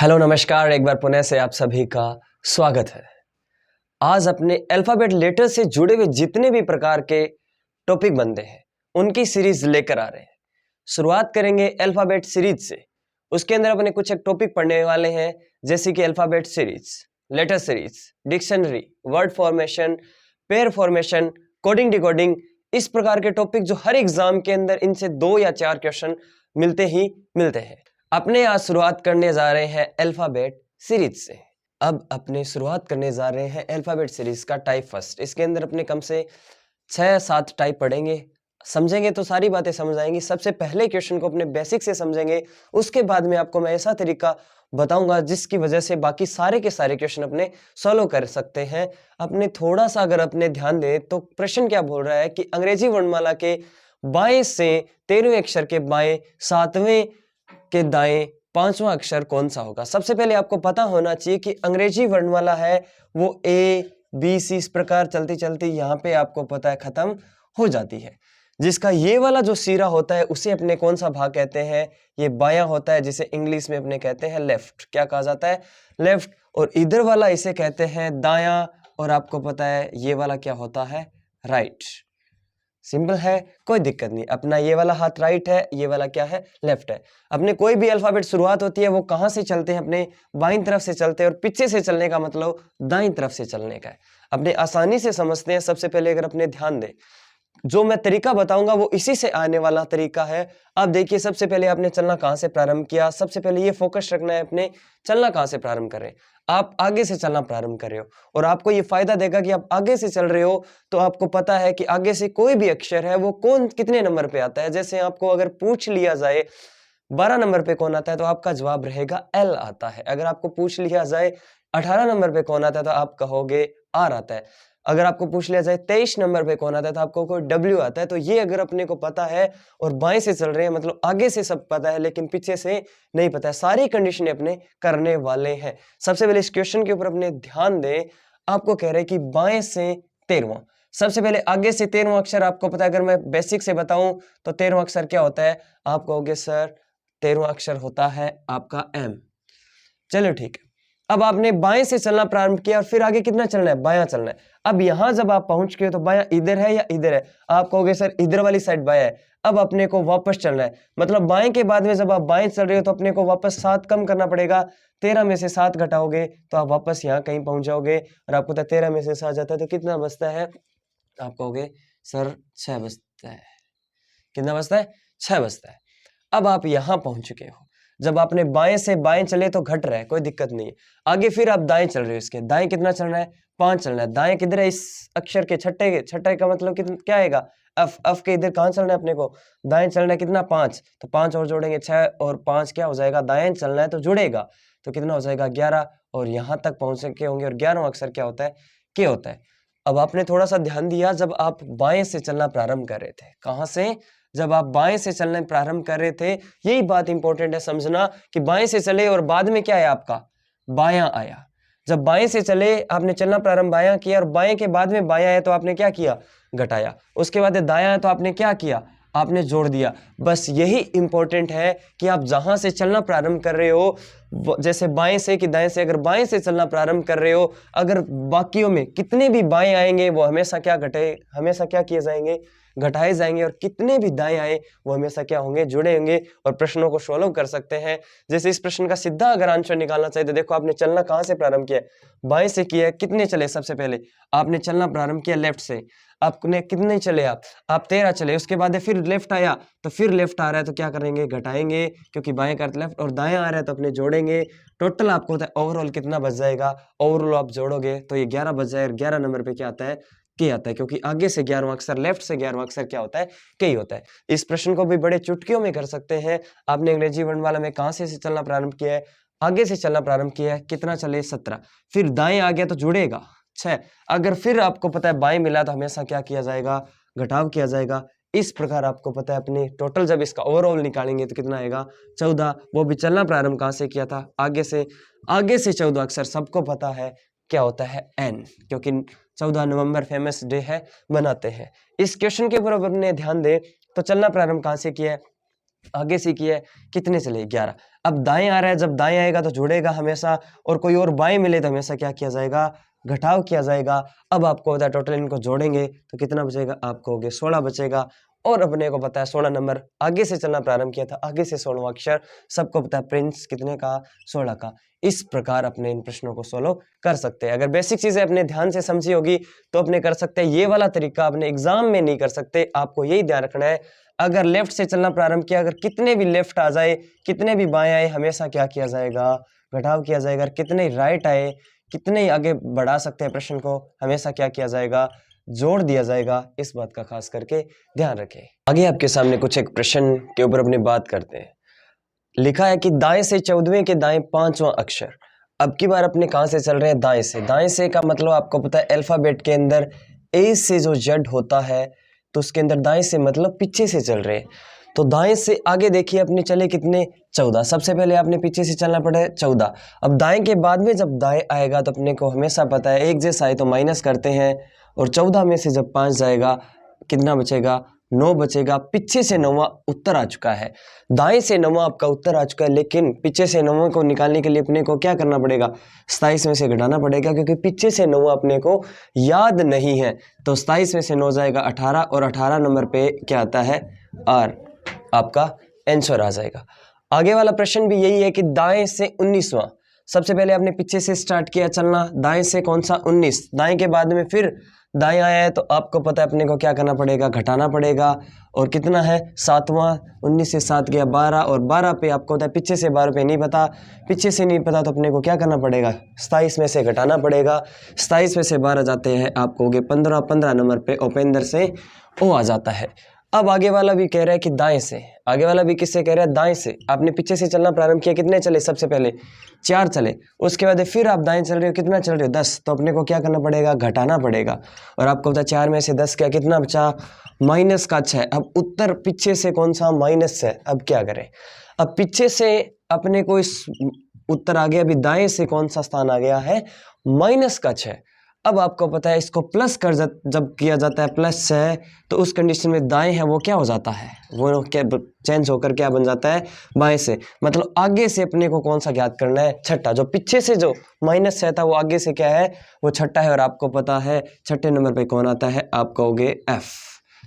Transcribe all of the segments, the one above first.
Hello नमस्कार, एक बार पुनः से आप सभी का स्वागत है। आज अपने अल्फाबेट लेटर से जुड़े हुए जितने भी प्रकार के टॉपिक बनते हैं उनकी सीरीज लेकर आ रहे हैं। शुरुआत करेंगे अल्फाबेट सीरीज से। उसके अंदर अपने कुछ एक टॉपिक पढ़ने वाले हैं, जैसे कि alphabet series, letter series, dictionary, word formation, pair formation, coding decoding. इस प्रकार के टॉपिक जो हर एग्जाम के अंदर इनसे 2 या 4 क्वेश्चन मिलते ही मिलते हैं। अपने आज शुरुआत करने जा रहे हैं अल्फाबेट सीरीज से। अब अपने शुरुआत करने जा रहे हैं अल्फाबेट सीरीज का टाइप फर्स्ट। इसके अंदर अपने कम से 6-7 टाइप पढ़ेंगे, समझेंगे तो सारी बातें समझ आएंगी। सबसे पहले क्वेश्चन को अपने बेसिक से समझेंगे, उसके बाद में आपको मैं ऐसा तरीका बताऊंगा जिसकी वजह से बाकी सारे के सारे क्वेश्चन अपने सॉल्व कर सकते हैं। अपने थोड़ा सा अगर अपने ध्यान दें तो प्रश्न क्या बोल रहा है कि अंग्रेजी वर्णमाला के बाएं से 13वें अक्षर के बाएं 7वें के दाएं 5वां अक्षर कौन सा होगा। सबसे पहले आपको पता होना चाहिए कि अंग्रेजी वर्णमाला है वो ए बी सी इस प्रकार चलती चलती यहाँ पे आपको पता है खत्म हो जाती है। जिसका ये वाला जो सिरा होता है उसे अपने कौन सा भाग कहते हैं, ये बायां होता है, जिसे इंग्लिश में अपने कहते हैं लेफ्ट। क्या कहा जाता है? लेफ्ट। और इधर वाला इसे कहते हैं दायां, और आपको पता है ये वाला क्या होता है? राइट। सिंपल है, कोई दिक्कत नहीं। अपना ये वाला हाथ राइट है, ये वाला क्या है? लेफ्ट है। अपने कोई भी अल्फाबेट शुरुआत होती है वो कहां से चलते हैं? अपने बाईं तरफ से चलते हैं, और पीछे से चलने का मतलब दाईं तरफ से चलने का है। अपने आसानी से समझते हैं। सबसे पहले अगर अपने ध्यान दें, जो मैं तरीका बताऊंगा वो इसी से आने वाला तरीका है। अब देखिए, सबसे पहले आपने चलना कहां से प्रारंभ किया? सबसे पहले ये फोकस रखना है अपने चलना कहां से प्रारंभ कर रहे हैं। आप आगे से चलना प्रारंभ कर रहे हो, और आपको ये फायदा देगा कि आप आगे से चल रहे हो तो आपको पता है कि आगे से कोई भी अक्षर है वो कौन कितने नंबर पे आता है। जैसे आपको अगर पूछ लिया जाए 12 नंबर पे कौन आता है तो आपका जवाब रहेगा एल आता है। अगर आपको पूछ लिया जाए 18 नंबर पे कौन आता है तो आप कहोगे आर आता है। अगर आपको पूछ लिया जाए 23 नंबर पे कौन आता है तो आपको कोई डब्ल्यू आता है। तो ये अगर अपने को पता है और बाएं से चल रहे हैं मतलब आगे से सब पता है लेकिन पीछे से नहीं पता है, सारी कंडीशन अपने करने वाले हैं। सबसे पहले इस क्वेश्चन के ऊपर अपने ध्यान दें। आपको कह रहे हैं कि बाएं से 13वां, सबसे पहले आगे से 13वां अक्षर आपको पता है। अगर मैं बेसिक से बताऊं तो 13वां अक्षर क्या होता है? आप कहोगे सर 13वां अक्षर होता है आपका एम। चलो ठीक है। अब आपने बाएं से चलना प्रारंभ किया और फिर आगे कितना चलना है? बायां चलना है। अब यहां जब आप पहुंच गए तो बायां इधर है या इधर है? आप कहोगे सर इधर वाली साइड बायां है। अब अपने को वापस चलना है, मतलब बाएं के बाद में जब आप बाएं चल रहे हो तो अपने को वापस 7 कम करना पड़ेगा। 13 में से 7 घटाओगे तो आप वापस यहाँ कहीं पहुंच जाओगे, और आपको 13 में से 7 जाता है तो कितना बचता है? आप कहोगे सर 6 बचता है। कितना बचता है? 6 बचता है। अब आप यहां पहुंच चुके हो। जब आपने बाएं से बाएं चले तो घट रहा है, कोई दिक्कत नहीं है। आगे फिर आप दाएं चल रहे हो, इसके दाएं कितना चलना है? 5 चलना है। दाएं किधर है? इस अक्षर के छठे का मतलब क्या आएगा? अफ। अफ के इधर कहां चलना है अपने को? दाएं चलना है। कितना? 5। तो 5 और जोड़ेंगे 6, और 5 क्या हो जाएगा? दाएं चलना है तो जुड़ेगा, तो कितना हो जाएगा? 11। और यहां तक पहुंच के होंगे, और 11वां अक्षर क्या होता है? के होता है। अब आपने थोड़ा सा ध्यान दिया, जब आप बाएं से चलना प्रारंभ कर रहे थे, कहां से? जब आप बाएं से चलना प्रारंभ कर रहे थे। यही बात इंपॉर्टेंट है समझना कि बाएं से चले और बाद में क्या आया आपका? बायां आया। जब बाएं से चले आपने चलना प्रारंभ बायां किया, और बाएं के बाद में बायां आया तो आपने क्या किया? घटाया। उसके बाद दायां आया तो आपने क्या किया? आपने जोड़ दिया। बस यही इंपॉर्टेंट है कि आप जहां से चलना प्रारंभ कर रहे हो, जैसे बाएं से कि दाएं से, अगर बाएं से चलना प्रारंभ कर रहे हो, अगर बाकियों में कितने भी बाएं आएंगे वो हमेशा क्या हमेशा क्या किए जाएंगे? घटाए जाएंगे। और कितने भी दाएं आए वो हमेशा क्या होंगे? जुड़े होंगे, और प्रश्नों को सॉल्व कर सकते हैं। जैसे इस प्रश्न का सीधा अगर आंसर निकालना चाहिए तो देखो, आपने चलना कहां से प्रारंभ किया? बाएं से किया। कितने चले? सबसे पहले आपने चलना प्रारंभ किया लेफ्ट से। आपने कितने चले? आप 13 चले। उसके बाद फिर लेफ्ट आया, तो फिर लेफ्ट आ रहा है तो क्या करेंगे? घटाएंगे, क्योंकि बाएं का अर्थ लेफ्ट, और दाएं आ रहा है तो अपने जोड़ेंगे। टोटल आपको होता है ओवरऑल कितना बच जाएगा? ओवरऑल आप जोड़ोगे तो ये 11 बच जाएगा। 11 नंबर पे क्या आता है? के आता है, क्योंकि आगे से 11वां अक्षर, लेफ्ट से 11वां अक्षर क्या होता है? के ही होता है। इस प्रश्न को भी बड़े चुटकियों में कर सकते हैं। आपने अंग्रेजी वर्णमाला में कहां से चलना प्रारंभ किया है? आगे से चलना प्रारंभ किया है। कितना चले? 17। फिर दाएं आ गया तो जुड़ेगा 6। अगर फिर आपको पता है बाएं मिला तो हमेशा क्या किया जाएगा? घटाव किया जाएगा। इस प्रकार आपको पता है अपनी टोटल जब इसका ओवरऑल निकालेंगे तो कितना आएगा? 14। वो भी चलना प्रारंभ कहां से किया था? आगे से। आगे से 14 अक्षर सबको पता है क्या होता है? एन, क्योंकि 14 नवंबर फेमस डे है, मनाते हैं। इस क्वेश्चन के ऊपर अपने ध्यान दें तो चलना प्रारंभ कहां से किया है? आगे से किया है, कितने चले 11। अब दाएं आ रहा है, जब दाएं आएगा तो जुड़ेगा हमेशा, और कोई और बाएं मिले तो हमेशा क्या किया जाएगा, घटाव किया जाएगा। अब आपको पता है टोटल इनको जोड़ेंगे तो कितना बचेगा, आपको हो गया 16 बचेगा। और अपने को पता है 16 नंबर, आगे से चलना प्रारंभ किया था, आगे से 16वां अक्षर, सबको पता है प्रिंस कितने का, 16 का। इस प्रकार अपने इन प्रश्नों को सोल्व कर सकते हैं। अगर बेसिक चीजें अपने ध्यान से समझी होगी तो अपने कर सकते हैं। ये वाला तरीका अपने एग्जाम में नहीं कर सकते, आपको यही ध्यान रखना है। अगर लेफ्ट से चलना प्रारंभ किया, अगर कितने भी लेफ्ट आ जाए, कितने भी बाएं आए, हमेशा क्या किया जाएगा, घटाव किया जाएगा। कितने राइट आए, कितने ही आगे बढ़ा सकते हैं प्रश्न को, हमेशा क्या किया जाएगा, जोड़ दिया जाएगा। इस बात का खास करके ध्यान रखें। आगे आपके सामने कुछ एक प्रश्न के ऊपर अपनी बात करते हैं। लिखा है कि दाएं से 14वें के दाएं 5वां अक्षर। अब की बार अपने कहां से चल रहे हैं, दाएं से। दाएं से का मतलब आपको पता है अल्फाबेट के अंदर ए से जो जेड होता है तो उसके अंदर दाएं से मतलब पीछे से चल रहे हैं। तो दाएं से आगे देखिए अपने चले कितने, 14। सबसे पहले आपने पीछे से चलना पड़ा है 14। अब दाएं के बाद में जब दाएं आएगा तो अपने को हमेशा पता है एक जैसा आए तो माइनस करते हैं, और 14 में से जब 5 जाएगा कितना बचेगा, 9 बचेगा। पीछे से 9वां उत्तर आ चुका है, दाएं से 9वां आपका उत्तर आ चुका है, लेकिन पीछे से 9वां को निकालने के लिए अपने को क्या करना पड़ेगा, 27 में से घटाना पड़ेगा, क्योंकि पीछे से 9वां अपने को याद नहीं है। तो 27 में से 9 जाएगा 18, और 18 नंबर पे क्या आता है, आर, आपका आंसर आ जाएगा। आगे वाला प्रश्न भी यही है कि दाएं से 19वां। सबसे पहले आपने पीछे से स्टार्ट किया चलना, दाएं से कौन सा, 19। दाएं के बाद में फिर दाएं आया है तो आपको पता है अपने को क्या करना पड़ेगा, घटाना पड़ेगा। और कितना है, 7वां, 19 से 7 गया 12, और 12 पे आपको होता है पीछे से 12 पे नहीं पता, पीछे से नहीं पता तो अपने को क्या करना पड़ेगा, 27 में से घटाना पड़ेगा। 27 में से 12 जाते हैं, आपको हो गए 15, 15 नंबर पे उपेंद्र से ओ आ जाता है। अब आगे वाला भी कह रहा है कि दाएं से, आगे वाला भी किससे कह रहा है, दाएं से। आपने पीछे से चलना प्रारंभ किया, कितने चले, सबसे पहले 4 चले, उसके बाद फिर आप दाएं चल रहे हो, कितना चल रहे हो, 10। तो अपने को क्या करना पड़ेगा, घटाना पड़ेगा। और आपको पता 4 में से 10 क्या, कितना बचा, माइनस का 6। अब उत्तर पीछे से कौन सा, माइनस है। अब क्या करें, अब पीछे से अपने को इस उत्तर आ गया, अभी दाएं से कौन सा स्थान आ गया है, माइनस का 6। अब आपको पता है इसको प्लस कर जब किया जाता है प्लस है, तो उस कंडीशन में दाएं है वो क्या हो जाता है, वो क्या चेंज होकर क्या बन जाता है, बाएं से। मतलब आगे से अपने को कौन सा ज्ञात करना है, छठा। जो पीछे से जो माइनस है था वो आगे से क्या है, वो छठा है। और आपको पता है छठे नंबर पे कौन आता है, आप कहोगे एफ।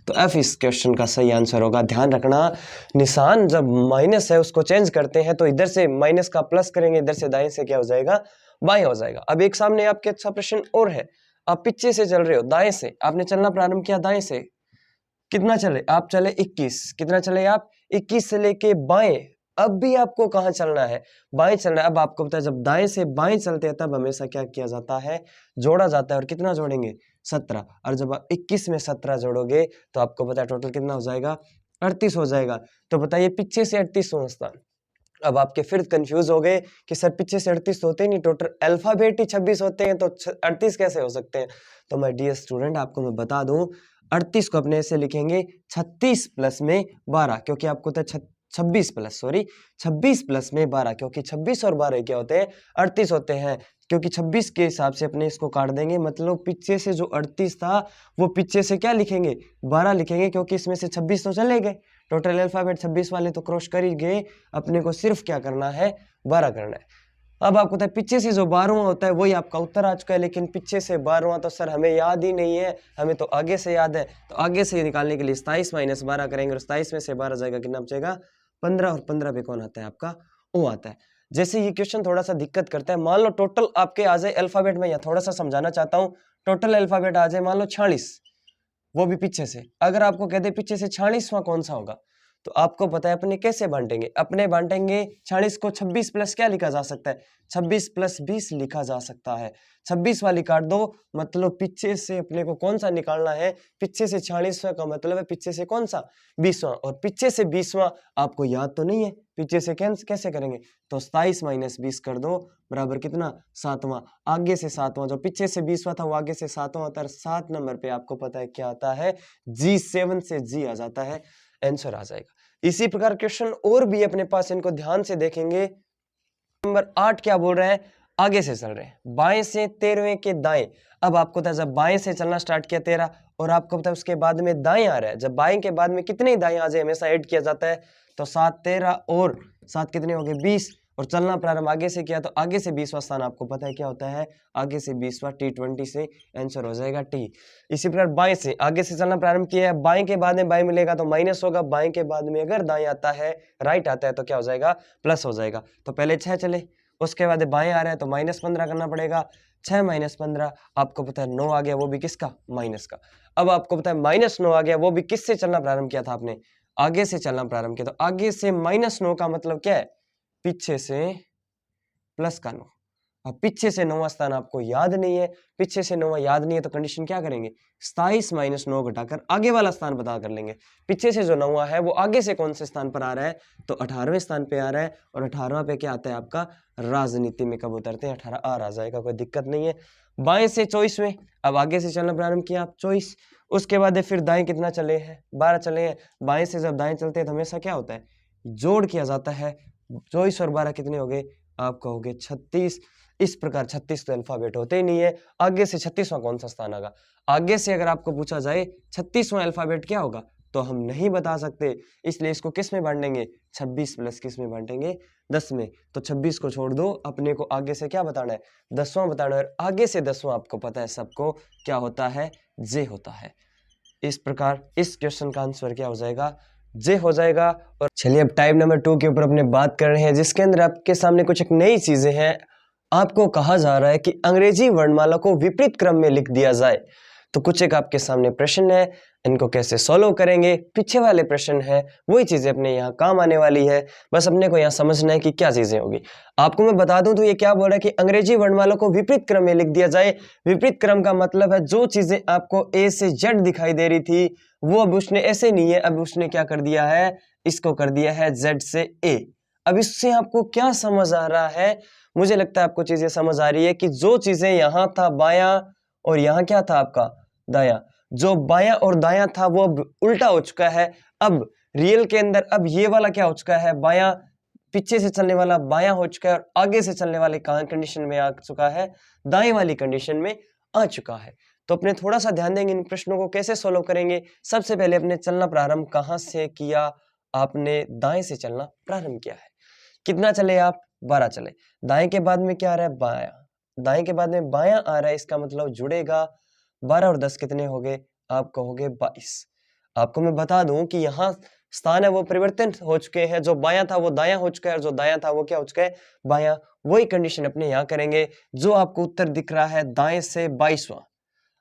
तो एफ इस क्वेश्चन का सही आंसर होगा। ध्यान रखना, निशान जब माइनस है उसको चेंज करते हैं तो इधर से माइनस का प्लस करेंगे, इधर से दाएं से क्या हो जाएगा, बाएं हो जाएगा। अब एक सामने आपके अच्छा प्रश्न और है, आप पीछे से चल रहे हो, दाएं से आपने चलना प्रारंभ किया, दाएं से कितना चले, आप चले 21। कितना चले आप, 21 से लेके बाएं। अब भी आपको कहां चलना है, बाएं चलना है। अब आपको पता है जब दाएं से बाएं चलते हैं तब हमेशा क्या किया जाता है, जोड़ा जाता है। और कितना जोड़ेंगे, 17। और जब आप 21 में 17 जोड़ोगे तो आपको पता है टोटल कितना हो जाएगा, 38 हो जाएगा। तो बताइए पीछे से 38वां स्थान। अब आपके फिर कंफ्यूज हो गए कि सर पीछे से 38 होते ही नहीं, टोटल अल्फाबेट ही 26 होते हैं तो 38 कैसे हो सकते हैं। तो माय डियर स्टूडेंट आपको मैं बता दूं, 38 को अपने ऐसे लिखेंगे 36 प्लस में 12, क्योंकि आपको तो 26 प्लस में 12, क्योंकि 26 और 12 क्या होते हैं, 38 होते हैं। क्योंकि 26 के हिसाब से अपने इसको काट देंगे, मतलब पीछे से जो 38 था वो पीछे से क्या लिखेंगे, 12 लिखेंगे, क्योंकि इसमें से 26 तो चले गए। टोटल अल्फाबेट 26 वाले तो क्रॉस कर ही गए, अपने को सिर्फ क्या करना है, 12 करना है। अब आपको पता है पीछे से जो 12वां होता है वही आपका उत्तर आ चुका है, लेकिन पीछे से 12वां तो सर हमें याद ही नहीं है, हमें तो आगे से याद है। तो आगे से निकालने के लिए 27 माइनस 12 करेंगे, और 27 में से 12 जाएगा, कितना बचेगा, 15। और 15 पे कौन आता है, आपका ओ आता है। जैसे ये क्वेश्चन थोड़ा सा दिक्कत करता है, मान लो टोटल आपके आ जाए अल्फाबेट में, या थोड़ा सा समझाना चाहता हूँ, टोटल अल्फाबेट आ जाए मान लो 46, वो भी पीछे से। अगर आपको कहते पीछे से 46वां कौन सा होगा, तो आपको पता है अपने कैसे बांटेंगे, अपने बांटेंगे 46 को 26 प्लस क्या लिखा जा सकता है, 26 प्लस 20 लिखा जा सकता है। 26 वाली काट दो, मतलब पीछे से अपने को कौन सा निकालना है, पीछे से 46वां का मतलब है पीछे से कौन सा, 20वां। और पीछे से 20वां आपको याद तो नहीं है, पीछे से कैसे करेंगे, तो 27 माइनस 20 कर दो, बराबर कितना, 7वां। आगे से 7वां, जो पीछे से 20वां था वो आगे से 7वां होता है। 7 नंबर पे आपको पता है क्या आता है, G7 से G आ जाता है, आंसर आ जाएगा। इसी प्रकार क्वेश्चन और भी अपने पास, इनको ध्यान से देखेंगे। नंबर 8 क्या बोल रहा है, आगे से चल रहे हैं, बाएं से 13वें के दाएं। अब आपको पता है जब बाएं से चलना स्टार्ट किया 13 और आपको पता है उसके बाद में दाएं आ रहा है, जब बाएं के बाद में कितने दाएं आ जाए हमेशा ऐड किया जाता है, तो 7 13 और 7 कितने हो गए 20 और चलना प्रारंभ आगे से किया तो आगे से 20वां स्थान आपको पता है क्या होता है, आगे से 20वां T20 से आंसर हो जाएगा टी। इसी प्रकार बाएं से आगे से चलना प्रारंभ किया है, बाएं के बाद में बाएं मिलेगा तो माइनस होगा, बाएं के बाद में अगर दाएं आता है राइट आता है तो क्या हो जाएगा प्लस हो जाएगा। तो पहले 6 चले, उसके बाद बाएं आ रहा है तो -15 करना पड़ेगा, 6 - 15 आपको पता है 9 आ गया, वो भी किसका माइनस का। अब आपको पता है -9 आ गया, वो भी किससे चलना प्रारंभ किया था आपने, आगे से चलना प्रारंभ किया, तो आगे से -9 का मतलब क्या है, पीछे से प्लस का 9। अब पीछे से 9वां स्थान आपको याद नहीं है, पीछे से 9वां याद नहीं है तो कंडीशन क्या करेंगे, 27 - 9 घटाकर आगे वाला स्थान पता कर लेंगे। पीछे से जो 9वां है वो आगे से कौन से स्थान पर आ रहा है, तो 18वें स्थान पे आ रहा है, और 18वां पे क्या आता है आपका, राजनीति में कब उतरते हैं 18 आ जाएगा, कोई दिक्कत नहीं है। बाएं से 24वें, अब आगे से चलना प्रारंभ किया आप 24, उसके बाद फिर दाएं कितना चले हैं 12 चले हैं। बाएं से जब दाएं चलते हैं तो हमेशा क्या होता है, जोड़ किया जाता है, 24 और 12 कितने हो गए, आप कहोगे 36। इस प्रकार 36 तो अल्फाबेट होते ही नहीं है, आगे से 36वां कौन सा स्थान आएगा, आगे से अगर आपको पूछा जाए 36वां अल्फाबेट क्या होगा तो हम नहीं बता सकते, इसलिए इसको किस में बांटेंगे, 26 प्लस किस में बांटेंगे, 10 में। तो 26 को छोड़ दो, अपने को आगे से क्या बताना है, 10वां बताना है, और आगे से 10वां आपको पता है सबको क्या होता है, जे होता है। इस प्रकार इस क्वेश्चन का आंसर क्या हो जाएगा, जे हो जाएगा। और चलिए अब टाइप नंबर 2 के ऊपर अपने बात कर रहे हैं, जिसके अंदर आपके सामने कुछ एक नई चीजें हैं। आपको कहा जा रहा है कि अंग्रेजी वर्णमाला को विपरीत क्रम में लिख दिया जाए। तो कुछ एक आपके सामने प्रश्न है, इनको कैसे सॉल्व करेंगे, पीछे वाले प्रश्न है वही चीजें अपने यहाँ काम आने वाली है, बस अपने को यहाँ समझना है कि क्या चीजें होगी। आपको मैं बता दूं तो ये क्या बोल रहा है कि अंग्रेजी वर्णमाला को विपरीत क्रम में लिख दिया जाए। विपरीत क्रम का मतलब है जो चीजें आपको ए से जेड दिखाई दे रही थी वो अब उसने ऐसे नहीं है, अब उसने क्या कर दिया है, इसको कर दिया है जेड से ए। अब इससे आपको क्या समझ आ रहा है, मुझे लगता है आपको चीजें समझ आ रही है कि जो चीजें यहां था बायां और यहां क्या था आपका दायां, जो बायां और दायां था वो अब उल्टा हो चुका है। अब रियल के अंदर अब ये वाला क्या हो चुका है, बायां, पीछे से चलने वाला बायां हो चुका है और आगे से चलने वाले कंडीशन में आ चुका है, दाएं वाली कंडीशन में आ चुका है। तो अपने थोड़ा सा ध्यान देंगे इन प्रश्नों को कैसे सोल्व करेंगे। सबसे पहले अपने चलना प्रारंभ कहां से किया, आपने दाएं से चलना प्रारंभ किया है। कितना चले आप, 12 चले। दाएं के बाद में क्या आ रहा है, बायां, दाएं के बाद में बायां आ रहा है, इसका मतलब जुड़ेगा 12 और 10 कितने हो गए, आप कहोगे 22। आपको मैं बता दूं कि यहाँ स्थान है वो परिवर्तन हो चुके हैं, जो बायां था वो दायां हो चुका है और जो दायां था वो क्या हो चुका है, बायां। वही कंडीशन अपने यहाँ करेंगे। जो आपको उत्तर दिख रहा है दाएं से 22वां,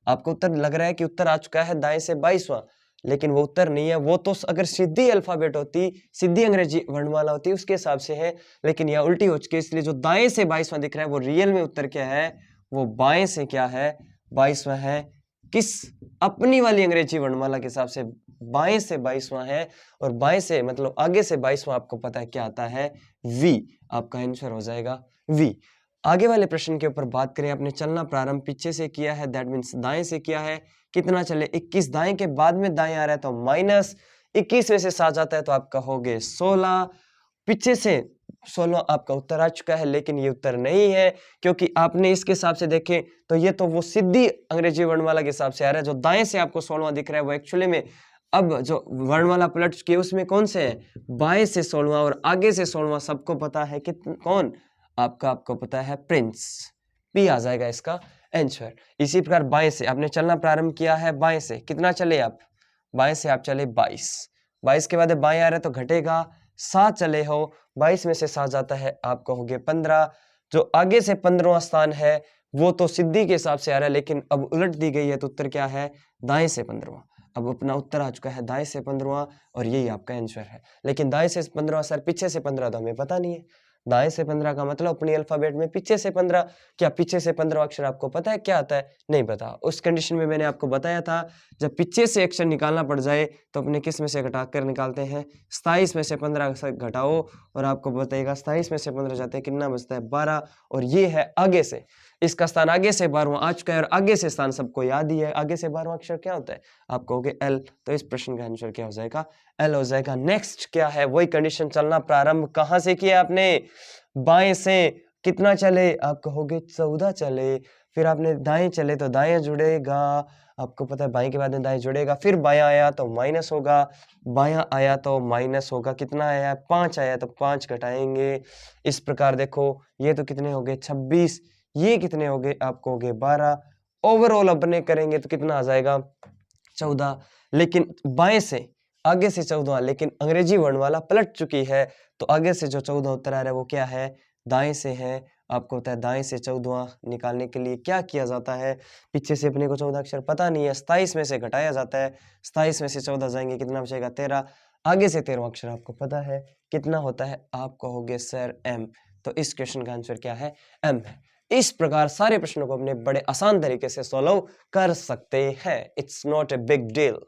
आपको उत्तर लग रहा है कि उत्तर आ चुका है दाएं से 22वां, लेकिन वो उत्तर नहीं है, वो तो अगर सीधी अल्फाबेट होती, सीधी अंग्रेजी वर्णमाला होती उसके हिसाब से है, लेकिन यह उल्टी हो चुकी है, इसलिए जो दाएं से 22वां दिख रहा है वो रियल में उत्तर क्या है, वो बाएं से क्या है, 22वां है। किस, अपनी वाली अंग्रेजी वर्णमाला के हिसाब से बाएं से 22वां है, और बाएं से मतलब आगे से 22वां आपको पता है क्या आता है, वी। आपका आंसर हो जाएगा वी। आगे वाले प्रश्न के ऊपर बात करें, आपने चलना प्रारंभ पीछे से किया है, दैट मीन्स दाएं से किया है। कितना चले, 21। दाएं के बाद में दाएं आ रहा है तो -21 में से 7 जाता है तो आप कहोगे 16। पीछे से 16 आपका उत्तर आ चुका है, लेकिन ये उत्तर नहीं है, क्योंकि आपने इसके हिसाब से देखें तो ये तो वो सीधी अंग्रेजी वर्णमाला के हिसाब से आ रहा है। जो दाएं से आपको 16वां दिख रहा है वो एक्चुअली में अब जो वर्णमाला पलट चुकी है उसमें कौन से है, बाएं से 16वां और आगे से 16वां। सबको पता है कि कौन, आपको पता है प्रिंस, पी आ जाएगा इसका आंसर। इसी प्रकार बाएं से आपने चलना प्रारंभ किया है, बाएं से कितना चले आप, बाएं से आप चले 22। 22 के बाद बाएं आ रहा है तो घटेगा 7 चले हो, 22 में से 7 जाता है, आप कहोगे 15। जो आगे से 15वां स्थान है वो तो सिद्धि के हिसाब से आ रहा है, लेकिन अब उलट दी गई है तो उत्तर क्या है, दाएं से 15वां। अब अपना उत्तर आ चुका है दाएं से 15वां, और यही आपका आंसर है। लेकिन दाएं से 15वां सर, पीछे से 15 तो हमें पता नहीं है। दाएं से 15 का मतलब अपनी अल्फाबेट में पीछे से 15। क्या पीछे से 15 अक्षर आपको पता है क्या आता है, नहीं पता। उस कंडीशन में मैंने आपको बताया था जब पीछे से अक्षर निकालना पड़ जाए तो अपने किस में से घटा कर निकालते हैं, 27 में से 15 घटाओ और आपको बताएगा 27 में से 15 जाते हैं कितना बचता है, 12। और ये है आगे से, इसका स्थान आगे से 12वां आ चुका है, और आगे से स्थान सबको याद ही है। आगे से 12वां अक्षर क्या होता है, आप कहोगे एल। तो इस प्रश्न का आंसर क्या हो जाएगा, एल हो जाएगा। नेक्स्ट क्या है, वही कंडीशन, चलना प्रारंभ कहां से किया आपने, बाएं से। कितना चले, आप कहोगे 14 चले, फिर आपने दाएं चले तो दाएं जुड़ेगा, आपको पता है बाएं के बाद में दाएं जुड़ेगा, फिर बायां आया तो माइनस होगा, बायां आया तो माइनस होगा, कितना आया 5 आया तो 5 घटाएंगे। इस प्रकार देखो ये तो कितने हो गए 26, ये कितने हो गए आपको हो गए 12, ओवरऑल अपने करेंगे तो कितना आ जाएगा 14। लेकिन बाएं से आगे से 14, लेकिन अंग्रेजी वर्ण वाला पलट चुकी है, तो आगे से जो 14 उत्तर आ रहा है वो क्या है, दाएं से है। आपको होता है दाएं से 14 निकालने के लिए क्या किया जाता है, पीछे से अपने को 14 अक्षर पता नहीं है, 27 में से घटाया जाता है, 27 में से 14 जाएंगे कितना बचेगा 13, आगे से 13 अक्षर आपको पता है कितना होता है, आप कहोगे सर m, तो इस क्वेश्चन का आंसर क्या है m है। इस प्रकार सारे प्रश्नों को अपने बड़े आसान तरीके से सॉल्व कर सकते हैं, it's not a big deal.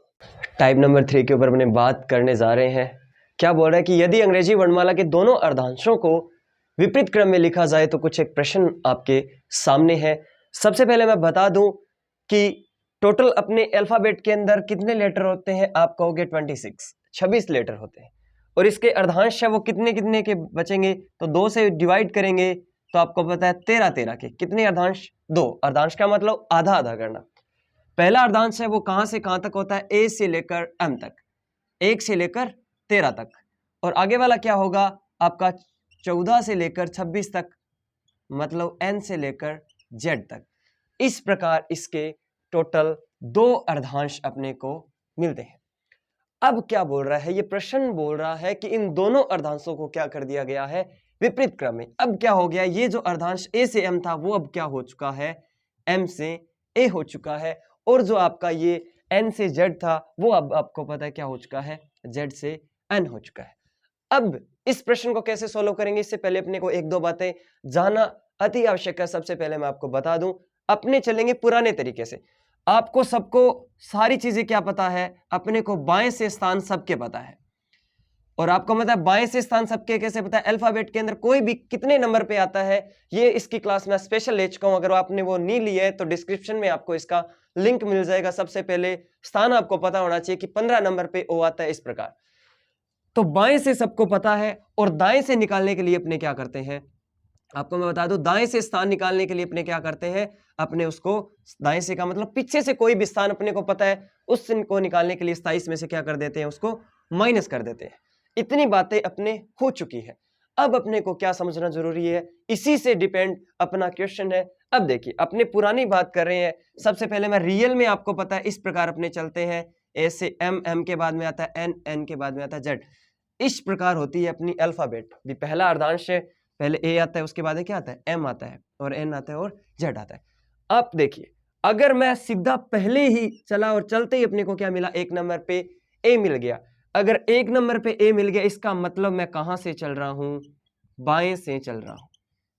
Type number 3 के ऊपर अपने बात करने जा रहे हैं। क्या बोल रहा है कि यदि अंग्रेजी वर्णमाला के दोनों अर्धांशों को विपरीत क्रम में लिखा जाए तो कुछ एक प्रश्न आपके सामने है। सबसे पहले मैं बता दूं कि टोटल अपने अल्फाबेट के अंदर कितने लेटर होते हैं, आप कहोगे 26 लेटर होते हैं, और इसके अर्धांश है वो कितने कितने के बचेंगे, तो 2 से डिवाइड करेंगे तो आपको पता है 13 के कितने अर्धांश, 2 अर्धांश का मतलब आधा आधा करना। पहला अर्धांश है वो कहां से कहां तक होता है, ए से लेकर एम तक, 1 से लेकर 13 तक, और आगे वाला क्या होगा आपका 14 से लेकर 26 तक, मतलब एन से लेकर जेड तक। इस प्रकार इसके टोटल 2 अर्धांश अपने को मिलते हैं। अब क्या बोल रहा है, ये प्रश्न बोल रहा है कि इन दोनों अर्धांशों को क्या कर दिया गया है, विपरीत क्रम में। अब क्या हो गया, ये जो अर्धांश ए से एम था वो अब क्या हो चुका है, एम से ए हो चुका है, और जो आपका ये एन से जेड था वो अब आपको पता है क्या हो चुका है, जेड से एन हो चुका है। अब इस प्रश्न को कैसे सोल्व करेंगे, इससे पहले अपने को एक दो बातें जानना अति आवश्यक है। सबसे पहले मैं आपको बता दूं, अपने चलेंगे पुराने तरीके से। आपको सबको सारी चीजें क्या पता है, अपने को बाएं से स्थान सबके पता है, और आपको मतलब बाएं से स्थान सबके कैसे पता है, अल्फाबेट के अंदर कोई भी कितने नंबर पे आता है, ये इसकी क्लास में स्पेशल ले चुका हूं। अगर आपने वो नहीं ली है तो डिस्क्रिप्शन में आपको इसका लिंक मिल जाएगा। सबसे पहले स्थान आपको पता होना चाहिए कि 15 नंबर पे ओ आता है, इस प्रकार। तो बाएं से सबको पता है, और दाएं से निकालने के लिए अपने क्या करते हैं, आपको मैं बता दूं, दाएं से स्थान निकालने के लिए अपने क्या करते हैं, अपने उसको दाएं से का मतलब पीछे से कोई भी स्थान अपने को पता है, उस को निकालने के लिए 27 में से क्या कर देते हैं, उसको माइनस कर देते हैं। इतनी बातें अपने हो चुकी है। अब अपने को क्या समझना जरूरी है, इसी से डिपेंड अपना क्वेश्चन है। अब देखिए अपने पुरानी बात कर रहे हैं। सबसे पहले मैं रियल में, आपको पता है इस प्रकार अपने चलते हैं, ए से एम, एम के बाद में आता है एन, एन के बाद में आता है जेड। इस प्रकार होती है अपनी अल्फाबेट भी। पहला अर्धांश है, पहले ए आता है, उसके बाद क्या आता है, एम आता है, और एन आता है, और जेड आता है। अब देखिए अगर मैं सीधा पहले ही चला और चलते ही अपने को क्या मिला, 1 नंबर पे ए मिल गया। अगर 1 नंबर पे ए मिल गया, इसका मतलब मैं कहां से चल रहा हूं, बाएं से चल रहा हूं।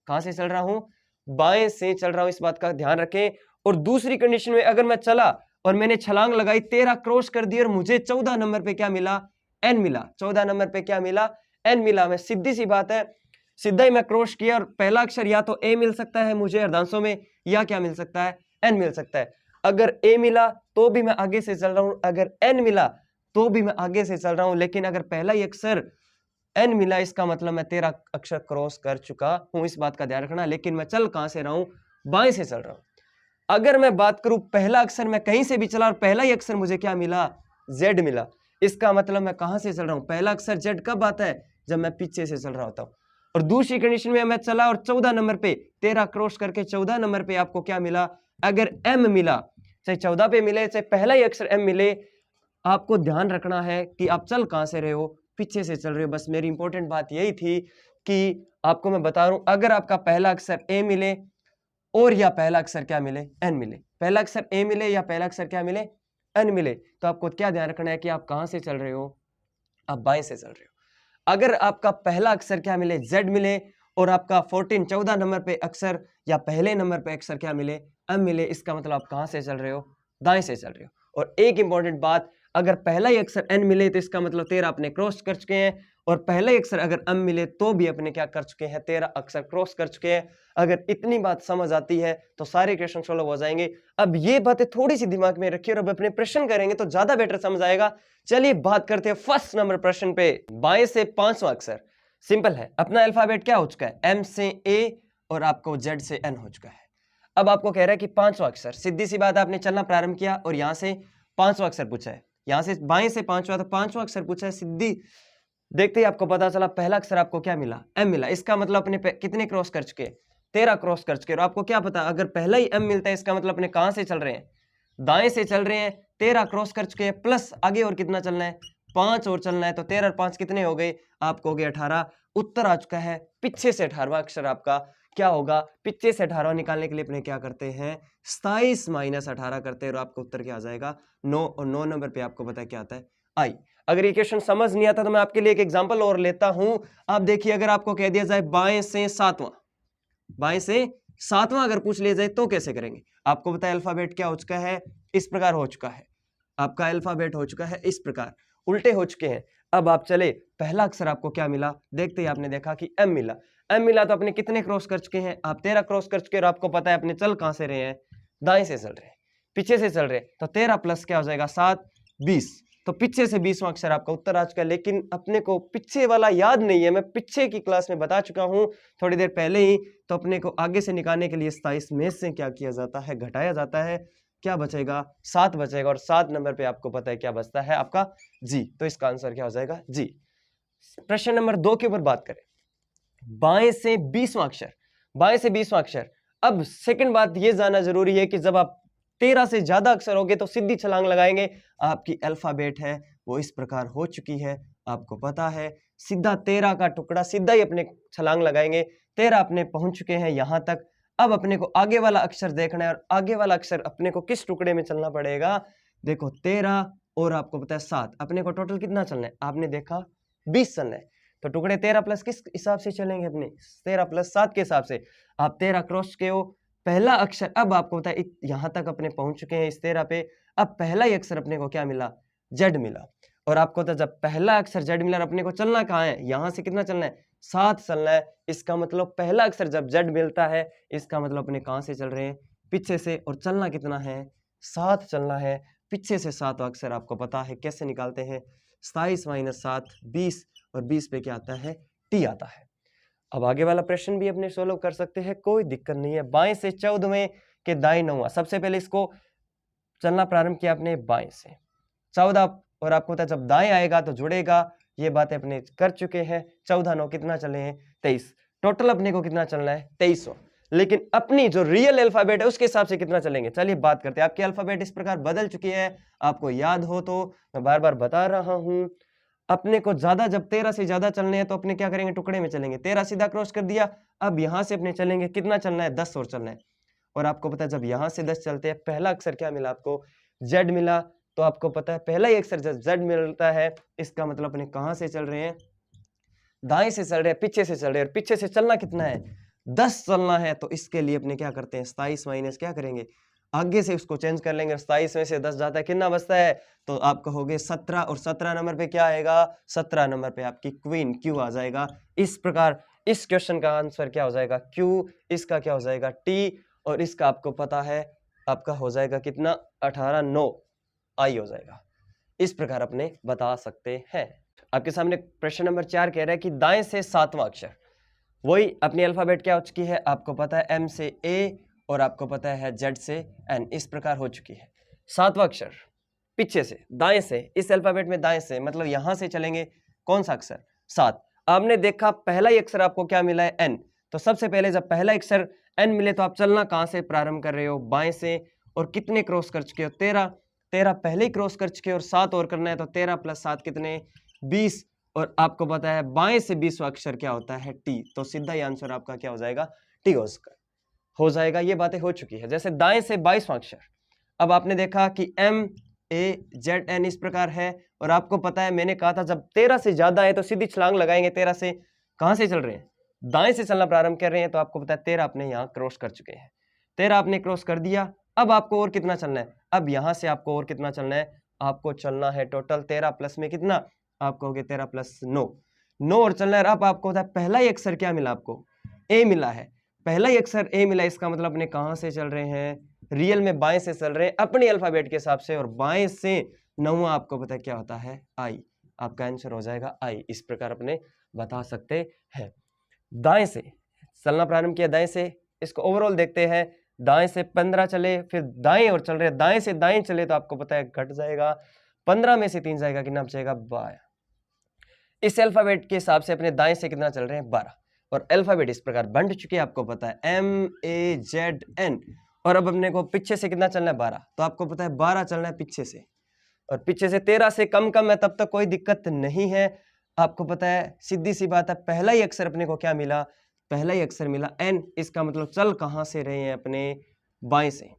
कहां से चल रहा हूं, बाएं से चल रहा हूं, इस बात का ध्यान रखें। और दूसरी कंडीशन में अगर मैं चला और मैंने छलांग लगाई, 13 क्रॉस कर दी, और मुझे 14 नंबर पे क्या मिला, एन मिला। 14 नंबर पे क्या मिला, एन मिला। मैं सीधी सी बात है, सीधा ही मैं क्रॉस किया, और पहला अक्षर या तो ए मिल सकता है मुझे अर्धांशों में, या क्या मिल सकता है, एन मिल सकता है। अगर ए मिला तो भी मैं आगे से चल रहा हूं, अगर एन मिला तो भी मैं आगे से चल रहा हूं। लेकिन अगर पहला ही अक्षर एन मिला, इसका मतलब मैं 13 अक्षर क्रॉस कर चुका हूं, इस बात का ध्यान रखना। लेकिन मैं चल कहां से रहा हूं, बाएं से चल रहा हूं। अगर मैं बात करूं पहला अक्षर मैं कहीं से भी चला और पहला ही अक्षर मुझे क्या मिला, जेड मिला, इसका मतलब मैं कहां से चल रहा हूं, पहला अक्षर जेड कब आता है, जब मैं पीछे से चल रहा होता हूं। और दूसरी कंडीशन में मैं चला और 14 नंबर पे 13 क्रॉस करके 14 नंबर पे आपको क्या मिला, अगर एम मिला, चाहे 14 पे मिले चाहे पहला ही अक्षर एम मिले, आपको ध्यान रखना है कि आप चल कहां से रहे हो, पीछे से चल रहे हो। बस मेरी इंपॉर्टेंट बात यही थी कि आपको मैं बता रहा हूं, अगर आपका पहला अक्षर ए मिले और या पहला अक्षर क्या मिले, एन मिले, पहला अक्षर ए मिले या पहला अक्षर क्या मिले, एन मिले, तो आपको क्या ध्यान रखना है कि आप कहां से चल रहे हो, आप बाएं से चल रहे हो। अगर आपका पहला अक्षर क्या मिले, जेड मिले, और आपका 14 नंबर पे अक्षर या पहले नंबर पे अक्षर क्या मिले, एम मिले, इसका मतलब आप कहां से चल रहे हो, दाएं से चल रहे हो। और एक इंपॉर्टेंट बात, अगर पहला ही अक्षर एन मिले तो इसका मतलब 13 अपने क्रॉस कर चुके हैं, और पहला ही अक्षर अगर एम मिले तो भी अपने क्या कर चुके हैं, 13 अक्षर क्रॉस कर चुके हैं। अगर इतनी बात समझ आती है तो सारे क्वेश्चन सॉल्व हो जाएंगे। अब ये बातें थोड़ी सी दिमाग में रखिए और अब अपने प्रश्न करेंगे तो ज्यादा बेटर समझ आएगा। चलिए बात करते हैं फर्स्ट नंबर प्रश्न पे। बाएं से 5वां अक्षर, सिंपल है, अपना अल्फाबेट क्या हो चुका है, एम से ए, और आपको जेड से एन हो चुका है। अब आपको कह रहा है कि पांचवा अक्षर, सीधी सी बात, आपने चलना प्रारंभ किया और यहां से पांचवा अक्षर पूछा है, यहां से बाएं से पांचवा, तो पांचवा अक्षर पूछा है। सीधी देखते ही आपको पता चला पहला अक्षर आपको क्या मिला, एम मिला। इसका मतलब अपने कितने क्रॉस कर चुके, 13 क्रॉस कर चुके। और आपको क्या पता, अगर पहला ही एम मिलता है इसका मतलब अपने कहां से चल रहे हैं, दाएं से चल रहे हैं। 13 क्रॉस कर चुके हैं, प्लस आगे और कितना चलना है, 5 और चलना है। तो 13 और 5 कितने हो गए, आपको हो गए 18। उत्तर आ चुका है। पीछे से 18वां अक्षर आपका क्या होगा, पीछे से 18वां निकालने के लिए अपने क्या करते हैं, 27 माइनस 18 करते हैं और आपको उत्तर क्या आ जाएगा, 9। और 9 नंबर पे आपको पता है क्या आता है, आई। अगर ये क्वेश्चन समझ नहीं आता तो मैं आपके लिए एक एग्जांपल और लेता हूं। आप देखिए, अगर आपको कह दिया जाए बाएं से सातवां, बाएं से सातवां अगर पूछ लिया जाए तो कैसे करेंगे। आपको पता है अल्फाबेट क्या हो चुका है, इस प्रकार हो चुका है। आपका अल्फाबेट हो चुका है इस प्रकार, उल्टे हो चुके हैं। अब आप चले, पहला अक्षर आपको क्या मिला, देखते ही आपने देखा कि एम मिला। एम मिला तो अपने कितने क्रॉस कर चुके हैं, आप 13 क्रॉस कर चुके हैं। और आपको पता है अपने चल कहां से रहे हैं, दाएं से चल रहे हैं, पीछे से चल रहे हैं। तो 13 प्लस क्या हो जाएगा 7, 20। तो पीछे से 20वां अक्षर आपका उत्तर आ चुका है। लेकिन अपने को पीछे वाला याद नहीं है, मैं पीछे की क्लास में बता चुका हूं थोड़ी देर पहले ही। तो अपने को आगे से निकालने के लिए 27 में से क्या किया जाता है, घटाया जाता है। क्या बचेगा, 7 बचेगा। और 7 नंबर पे आपको पता है क्या बचता है, आपका जी। तो इसका आंसर क्या हो जाएगा, जी। प्रश्न नंबर 2 के ऊपर बात करें, बाएं से 20वां अक्षर, बाएं से 20वां अक्षर। अब सेकंड बात यह जानना जरूरी है कि जब आप 13 से ज्यादा अक्षर होंगे तो सीधी छलांग लगाएंगे। आपकी अल्फाबेट है वो इस प्रकार हो चुकी है, आपको पता है। सीधा 13 का टुकड़ा सीधा ही अपने छलांग लगाएंगे। 13 अपने पहुंच चुके हैं यहां तक। अब अपने को आगे वाला अक्षर देखना है, और आगे वाला अक्षर अपने को किस टुकड़े में चलना पड़ेगा। देखो 13 और आपको पता है 7, अपने को टोटल कितना चलना है, आपने देखा 20 चलना है। तो टुकड़े 13 प्लस किस हिसाब से चलेंगे, अपने 13 प्लस 7 के हिसाब से। आप 13 क्रॉस के हो, पहला अक्षर अब आपको पता है यहां तक अपने पहुंच चुके हैं इस 13 पे। अब पहला ही अक्षर अपने को क्या मिला, जेड मिला। और आपको तो जब पहला अक्षर जेड मिला, अपने को चलना कहां है, यहां से कितना चलना है, 7 चलना है। इसका मतलब पहला अक्षर जब जेड मिलता है, इसका मतलब अपने कहां से चल रहे हैं, पीछे से। और चलना कितना है, 7 चलना है। पीछे से 7 अक्षर आपको पता है कैसे निकालते हैं, 27 माइनस 7 20, और 20 पे क्या आता है, टी आता है। अब आगे वाला प्रश्न भी अपने सोल्व कर सकते हैं, कोई दिक्कत नहीं है। बाएं से 14वें के दाएं 9वां, सबसे पहले इसको चलना प्रारंभ किया अपने बाएं से 14, और आपको पता है जब दाएं आएगा तो जुड़ेगा। ये बातें अपने कर चुके हैं। 14 9 कितना चले हैं, 23। टोटल अपने को कितना चलना है, 2300। लेकिन अपनी जो रियल अल्फाबेट है उसके हिसाब से कितना चलेंगे, चलिए बात करते हैं। आपकी अल्फाबेट इस प्रकार बदल चुकी है, आपको याद हो तो मैं बार बार बता रहा हूं। अपने को ज्यादा, जब 13 से ज्यादा चलने हैं तो अपने क्या करेंगे, टुकड़े में चलेंगे। 13 सीधा क्रॉस कर दिया। अब यहां से अपने चलेंगे, कितना चलना है, 10 और चलना है। और आपको पता है जब यहां से 10 चलते हैं, पहला अक्षर क्या मिला आपको, जेड मिला। तो आपको पता है पहला ही अक्षर जब जेड मिलता है, इसका मतलब अपने कहां से चल रहे हैं, दाएं से चल रहे हैं, पीछे से चल रहे हैं। और पीछे से चलना कितना है, 10 चलना है। तो इसके लिए अपने क्या करते हैं, 27 माइनस क्या करेंगे, आगे से उसको चेंज कर लेंगे। 27 में से 10 जाता है, कितना बचता है, तो आप कहोगे 17। और 17 नंबर पे क्या आएगा, 17 नंबर पे आपकी क्वीन क्यू आ जाएगा। इस प्रकार इस क्वेश्चन का आंसर क्या हो जाएगा, क्यू। इसका क्या हो जाएगा, टी। और इसका आपको पता है आपका हो जाएगा कितना, 18 9 आई हो जाएगा। इस प्रकार अपने बता सकते हैं। आपके सामने प्रश्न नंबर 4 कह रहा है कि दाएं से 7वां अक्षर, वही अपनी अल्फाबेट क्या हो चुकी है, आपको पता है एम से ए, और आपको पता है जेड से एन, इस प्रकार हो चुकी है। 7वां अक्षर पीछे से दाएं से, इस अल्फाबेट में दाएं से मतलब यहां से चलेंगे, कौन सा अक्षर, 7। आपने देखा पहला ही अक्षर आपको क्या मिला है, एन। तो सबसे पहले जब पहला अक्षर एन मिले तो आप चलना कहां से प्रारंभ कर रहे हो, बाएं से। और कितने क्रॉस कर चुके हो, 13। 13 पहले ही क्रॉस कर चुके हो, और 7 और करना है। तो 13 प्लस 7 कितने, 20। और आपको पता है बाएं से 20वां अक्षर क्या होता है, टी। तो सीधा ही आंसर आपका क्या हो जाएगा, टी हो जाएगा। ये बातें हो चुकी है। जैसे दाएं से 22वां अक्षर, अब आपने देखा कि एम ए जेड एन इस प्रकार है। और आपको पता है मैंने कहा था जब 13 से ज्यादा है तो सीधी छलांग लगाएंगे। 13 से कहां से चल रहे हैं, दाएं से चलना प्रारंभ कर रहे हैं। तो आपको पता है 13 आपने यहाँ क्रॉस कर चुके हैं, 13 आपने क्रॉस कर दिया। अब आपको और कितना चलना है, अब यहां से आपको और कितना चलना है, आपको चलना है टोटल 13 प्लस में कितना, आपको हो गया 13 प्लस 9 और चलना है। अब आपको होता है पहला ही अक्षर क्या मिला, आपको ए मिला है। पहला ही अक्षर ए मिला, इसका मतलब अपने कहां से चल रहे हैं, रियल में बाएं से चल रहे हैं अपने अल्फाबेट के हिसाब से। और बाएं से 9वां आपको पता है क्या होता है, आई। आपका आंसर हो जाएगा आई। इस प्रकार अपने बता सकते हैं। दाएं से चलना प्रारंभ किया दाएं से, इसको ओवरऑल देखते हैं, दाएं से 15 चले, फिर दाएं और चल रहे, दाएं से दाएं चले तो आपको पता है घट जाएगा, 15 में से 3 जाएगा, कितना बचेगा 12। इस अल्फाबेट के हिसाब से अपने दाएं से कितना चल रहे हैं 12, और अल्फाबेट इस प्रकार बंट चुके हैं, आपको पता है MAZN। और अब अपने को पीछे से कितना चलना है 12, तो आपको पता है 12 चलना है पीछे से, और पीछे से 13 से कम है तब तक कोई दिक्कत नहीं है। आपको पता है सीधी सी बात है, पहला ही अक्षर अपने को क्या मिला, पहला ही अक्षर मिला N। इसका मतलब चल कहां से रहे हैं अपने बाएं से,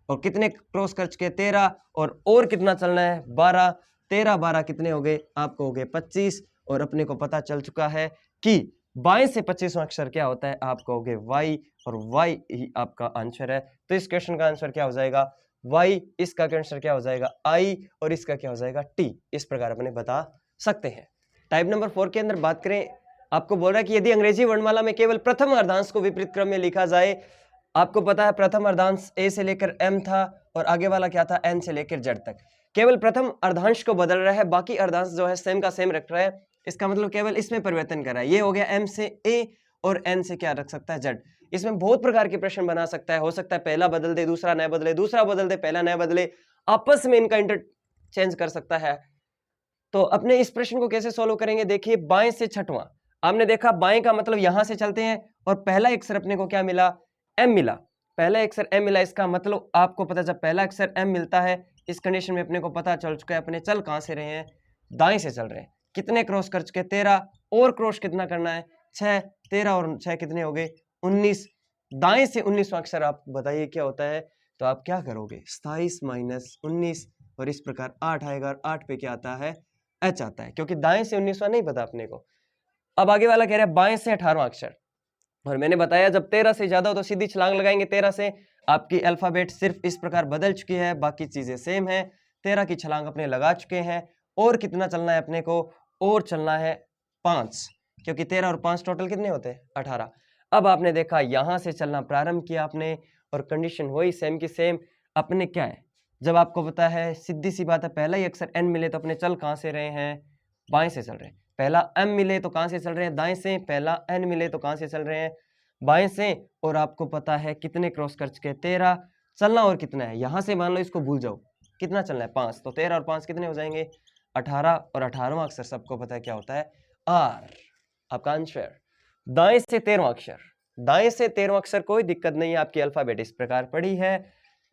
और कितने क्रॉस कर चुके 13, और कितना चलना है 12, 13 12 कितने हो गए, आपको हो गए 25। और अपने को पता चल चुका है कि बाएं से 25वां अक्षर क्या होता है, आपको हो गए Y, और Y ही आपका आंसर है। तो इस क्वेश्चन का आंसर क्या हो जाएगा Y, इसका आंसर क्या हो जाएगा I, और इसका क्या हो जाएगा T। इस प्रकार अपने बता सकते हैं। टाइप नंबर 4 के अंदर बात करें, आपको बोल रहा है कि यदि अंग्रेजी वर्णमाला में केवल प्रथम अर्धांश को विपरीत क्रम में लिखा जाए, आपको पता है प्रथम अर्धांश A से लेकर M था, और आगे वाला क्या था N से लेकर Z तक। केवल प्रथम अर्धांश को बदल रहा है, बाकी अर्धांश जो है सेम का सेम रख रहा है। इसका मतलब केवल इसमें परिवर्तन कर रहा है। ये हो गया M से A, और N से क्या रख सकता है Z। इसमें बहुत प्रकार के प्रश्न बना सकता है, हो सकता है पहला बदल दे दूसरा न बदले, दूसरा बदल दे पहला न बदले, आपस में इनका इंटरचेंज कर सकता है। तो अपने इस प्रश्न को कैसे सॉल्व करेंगे, देखिए बाएं से छठवां, आपने देखा बाएं का मतलब यहां से चलते हैं, और पहला अक्षर अपने को क्या मिला M मिला, पहला अक्षर M मिला। इसका मतलब आपको पता, जब पहला अक्षर M मिलता है, इस कंडीशन में अपने को पता चल चुका है अपने चल कहां से रहे हैं, दाएं से चल रहे हैं। कितने क्रॉस कर चुके 13, और क्रॉस कितना करना है 6, 13 और 6 कितने हो गए 19। दाएं से 19वां अक्षर आप बताइए क्या होता है, तो आप क्या करोगे 27 माइनस 19, और इस प्रकार 8 आएगा, और 8 पे क्या आता है H आता है, क्योंकि दाएं से 19वां नहीं पता अपने को। अब आगे वाला कह रहा है बाएं से 18वां अक्षर, और मैंने बताया जब 13 से ज्यादा हो तो सीधी छलांग लगाएंगे 13 से। आपकी अल्फाबेट सिर्फ इस प्रकार बदल चुकी है, बाकी चीजें सेम है। 13 की छलांग अपने लगा चुके हैं, और कितना चलना है अपने को, और चलना है 5, क्योंकि 13 और 5 टोटल कितने होते हैं 18। अब आपने देखा यहां से चलना प्रारंभ किया आपने, और कंडीशन वही सेम की सेम। अपने क्या है, जब आपको पता है सीधी सी बात है, पहला ही अक्षर N मिले तो अपने चल कहां से रहे हैं, बाएं से चल रहे हैं। पहला M मिले तो कहां से चल रहे हैं, दाएं से। पहला N मिले तो कहां से चल रहे हैं, बाएं से। और आपको पता है कितने क्रॉस कर चुके 13, चलना और कितना है, यहां से मान लो इसको भूल जाओ, कितना चलना है 5, तो 13 और 5 कितने हो जाएंगे 18, और 18वां अक्षर सबको पता है क्या होता है R। आपका आंसर दाएं से 13वां अक्षर, दाएं से 13वां अक्षर कोई दिक्कत नहीं है। आपकी अल्फाबेट इस प्रकार पड़ी है,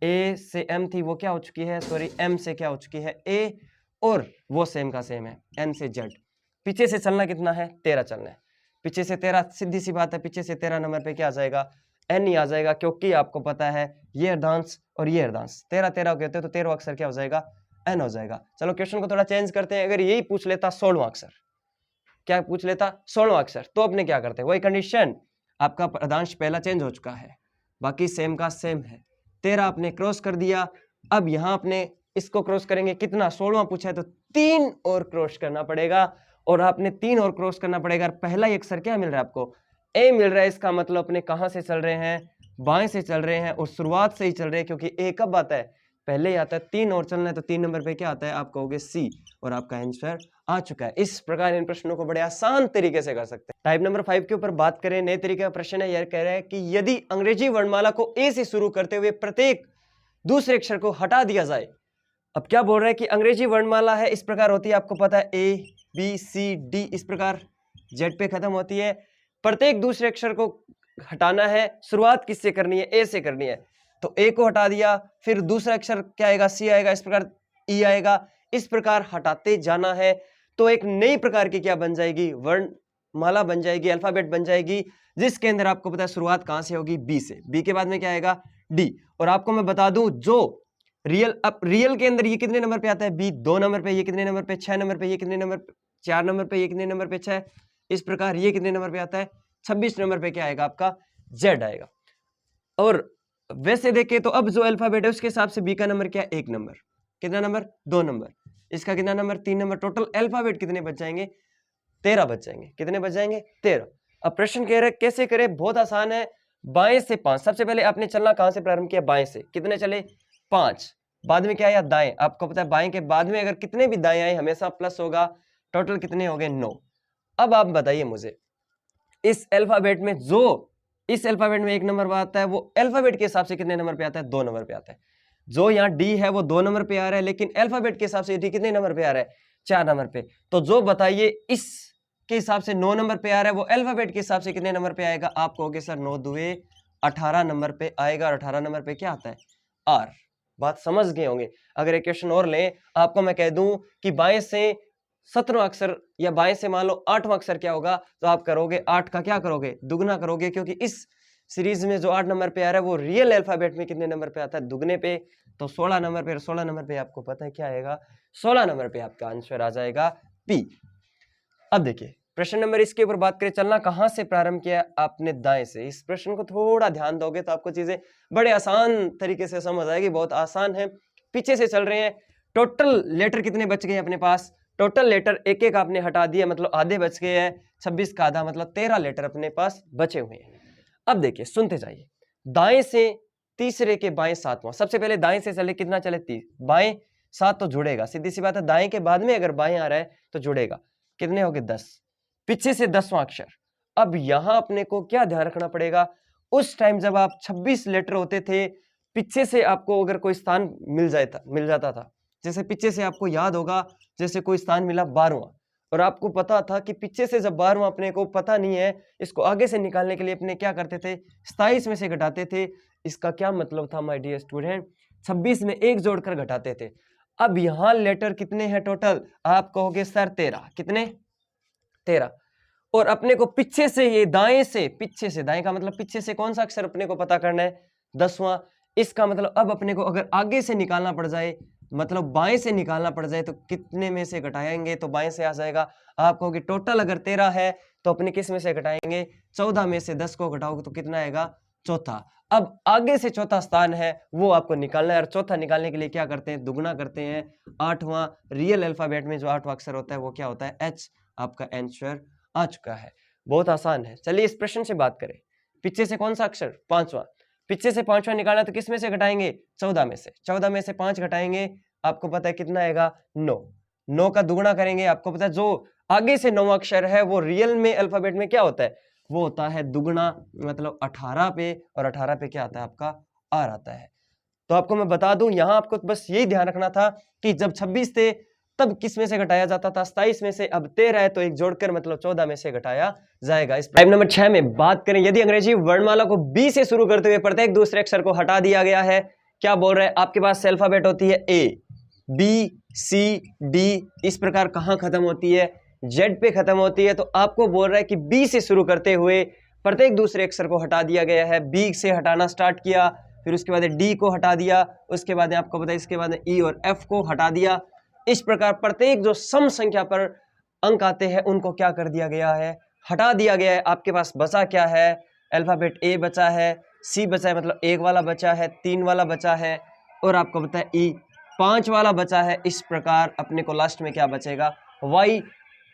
A से M थी वो क्या हो चुकी है, सॉरी M से क्या हो चुकी है A, और वो सेम का सेम है N से Z। पीछे से चलना कितना है 13 चलना है, पीछे से 13, सीधी सी बात है, पीछे से 13 नंबर पे क्या आ जाएगा N ही आ जाएगा, क्योंकि आपको पता है ये अर्धांश और ये अर्धांश 13 13 कहते हैं, तो 13वां अक्षर क्या हो जाएगा N हो जाएगा। चलो क्वेश्चन को थोड़ा चेंज करते हैं, अगर यही पूछ लेता 16वां अक्षर, क्या पूछ लेता 16वां अक्षर, तो अपने क्या करते हैं वही कंडीशन, आपका अर्धांश पहला चेंज हो चुका है, बाकी सेम का सेम है। 13 आपने क्रॉस कर दिया, अब यहां अपने इसको क्रॉस करेंगे, कितना 16वां पूछा है तो 3 और क्रॉस करना पड़ेगा, और आपने 3 और क्रॉस करना पड़ेगा। पहला ही अक्षर क्या मिल रहा है आपको A मिल रहा है, इसका मतलब अपने कहां से चल रहे हैं, बाएं से चल रहे हैं, और शुरुआत से ही चल रहे हैं, क्योंकि A कब आता है पहले ही आता है। 3 और चलना है तो 3 नंबर पे क्या आता है आपका हो गया C, और आपका आंसर आ चुका है। इस प्रकार इन प्रश्नों को बड़े आसान तरीके से कर सकते हैं। टाइप नंबर 5 के ऊपर बात करें, नए तरीके का प्रश्न है, यह कह रहा है कि यदि अंग्रेजी वर्णमाला को A से शुरू करते हुए प्रत्येक दूसरे अक्षर को हटा दिया जाए। अब क्या बोल रहे हैं कि अंग्रेजी वर्णमाला है इस प्रकार होती है, आपको पता है A B C D इस प्रकार Z पे खत्म होती है, प्रत्येक दूसरे अक्षर को हटाना है, शुरुआत किससे करनी है A से करनी है, तो A को हटा दिया, फिर दूसरा अक्षर क्या आएगा C आएगा, इस प्रकार E आएगा, इस प्रकार हटाते जाना है। तो एक नई प्रकार की क्या बन जाएगी वर्णमाला बन जाएगी, अल्फाबेट बन जाएगी, जिसके अंदर आपको पता है शुरुआत कहां से होगी B से, B के बाद में क्या आएगा D। और आपको मैं बता दूं जो रियल, अब रियल के अंदर ये कितने नंबर पे आता है B 2 नंबर पे, ये कितने नंबर पे 6 नंबर पे, ये कितने नंबर 4 नंबर पे, ये कितने नंबर पे 6, इस प्रकार ये कितने नंबर पे आता है 26 नंबर पे क्या आएगा आपका Z आएगा। और वैसे देखें तो अब जो अल्फाबेट है उसके हिसाब से B का नंबर क्या है 1 नंबर, कितना नंबर 2 नंबर, इसका कितना नंबर 3 नंबर, टोटल अल्फाबेट कितने बच जाएंगे 13 बच जाएंगे, कितने बच जाएंगे 13। अब प्रश्न कह रहे हैं कैसे करें, बहुत आसान है, बाएं से 5, सबसे पहले आपने चलना कहां से प्रारंभ किया बाएं से, कितने चले 5, बाद में क्या आया दाएं, आपको पता है बाएं के बाद में अगर कितने भी दाएं आए हमेशा प्लस होगा, टोटल कितने हो गए 9। अब आप बताइए मुझे इस अल्फाबेट में जो इस अल्फाबेट में 1 नंबर पर आता है, वो अल्फाबेट के हिसाब से कितने नंबर पे आता है? 2 नंबर पे आता है। जो यहाँ डी है वो 2 नंबर पे आ रहा है, लेकिन अल्फाबेट के हिसाब से डी कितने नंबर पे आ रहा है? 4 नंबर पे। तो जो बताइए इस के हिसाब से 9 नंबर पे आ रहा है, वो अल्फाबेट के हिसाब से कितने नंबर पे आएगा? आप कहोगे सर 9 दुए 18 नंबर पे आएगा, और 18 नंबर पे क्या आता है? आर। बात समझ गए होंगे। अगर एक क्वेश्चन और लें, आपको मैं कह दूं कि बाएं से 17वां अक्षर या बाएं से मान लो 8वां अक्षर क्या होगा, तो आप करोगे 8 का क्या करोगे? दुगना करोगे, क्योंकि इस सीरीज में जो 8 नंबर पे आ रहा है वो रियल अल्फाबेट में कितने नंबर पे आता है? दुगने पे। तो 16 नंबर पे, 16 नंबर पे आपको पता है क्या आएगा? 16 नंबर पे आपका आंसर आ जाएगा पी। अब देखिए प्रश्न नंबर इसके ऊपर बात करें, चलना कहां से प्रारंभ किया? आपने दाएं से। इस प्रश्न को थोड़ा ध्यान दोगे तो आपको चीजें बड़े आसान तरीके से समझ आएगी, बहुत आसान है। पीछे से चल रहे हैं। टोटल लेटर कितने बच गए अपने पास? टोटल लेटर एक एक आपने हटा दिया, मतलब आधे बच गए हैं। 26 का आधा मतलब 13 लेटर अपने पास बचे हुए हैं। अब देखिए सुनते जाइए। दाएं से तीसरे के बाएं 7वां। सबसे पहले दाएं से चले, कितना चले? 30। बाएं 7 तो जुड़ेगा, सीधी सी बात है। दाएं के बाद में अगर बाएं आ रहा है तो जुड़ेगा। कितने हो गए? 10। पीछे से 10वां अक्षर। अब यहां अपने को क्या ध्यान रखना पड़ेगा? उस टाइम जब आप 26 लेटर होते थे, पीछे से आपको अगर कोई स्थान मिल जाता था, जैसे पीछे से आपको याद होगा, जैसे कोई स्थान मिला 12वां, और आपको पता था कि पीछे से जब 12वां अपने को पता नहीं है, इसको आगे से निकालने के लिए अपने क्या करते थे? 27 में से घटाते थे। इसका क्या मतलब था माय डियर स्टूडेंट? 26 में 1 जोड़कर घटाते थे। अब यहां लेटर कितने हैं टोटल? आप कहोगे सर 13। कितने? 13। और अपने को पीछे से, ये दाएं से, पीछे से, दाएं का मतलब पीछे से कौन सा अक्षर अपने को पता करना है? 10वां। इसका मतलब अब अपने को अगर आगे से निकालना पड़ जाए, मतलब बाएं से निकालना पड़ जाए, तो कितने में से घटाएंगे? तो बाएं से आ जाएगा। आप कहोगे टोटल अगर 13 है तो अपने किस में से घटाएंगे? 14 में से 10 को घटाओगे तो कितना आएगा? चौथा। अब आगे से चौथा स्थान है वो आपको निकालना है, और चौथा निकालने के लिए क्या करते हैं? दुगना करते हैं। 8वां रियल अल्फाबेट में जो 8वां अक्षर होता है वो क्या होता है? एच। आपका आंसर आ चुका है। बहुत आसान है। चलिए इस प्रश्न से बात करें। पीछे से कौन सा अक्षर? 5वां। पीछे से 5वां निकालना तो किस में से घटाएंगे? 14 में से। 14 में से 5 घटाएंगे, आपको पता है कितना आएगा? 9। 9 का दुगना करेंगे, आपको पता है जो आगे से 9वां अक्षर है वो रियल में अल्फाबेट में क्या होता है? वो होता है दुगना, मतलब 18 पे, और 18 पे क्या आता है? आपका आर आता है। तो आपको मैं बता दूं, यहां आपको बस यही ध्यान रखना था कि जब 26 थे तब किस में से घटाया जाता था? 27 में से। अब 13 है तो एक जोड़कर मतलब 14 में से घटाया जाएगा। इस टाइप नंबर 6 में बात करें, यदि अंग्रेजी वर्णमाला को बी से शुरू करते हुए प्रत्येक दूसरे अक्षर को हटा दिया गया है, क्या बोल रहे हैं? आपके पास अल्फाबेट होती है ए, बी, सी, डी, इस प्रकार कहां खत्म होती है? जेड पे खत्म होती है। तो आपको बोल रहा है कि बी से शुरू करते हुए प्रत्येक दूसरे अक्षर को हटा दिया गया है। बी से हटाना स्टार्ट किया, फिर उसके बाद डी को हटा दिया, उसके बाद आपको पता है इसके बाद ई और एफ को हटा दिया। इस प्रकार प्रत्येक जो सम संख्या पर अंक आते हैं उनको क्या कर दिया गया है? हटा दिया गया है। आपके पास बचा क्या है? अल्फाबेट ए बचा है, सी बचा है, मतलब 1 वाला बचा है, 3 वाला बचा है, और आपको पता है ई 5 वाला बचा है। इस प्रकार अपने को लास्ट में क्या बचेगा? वाई।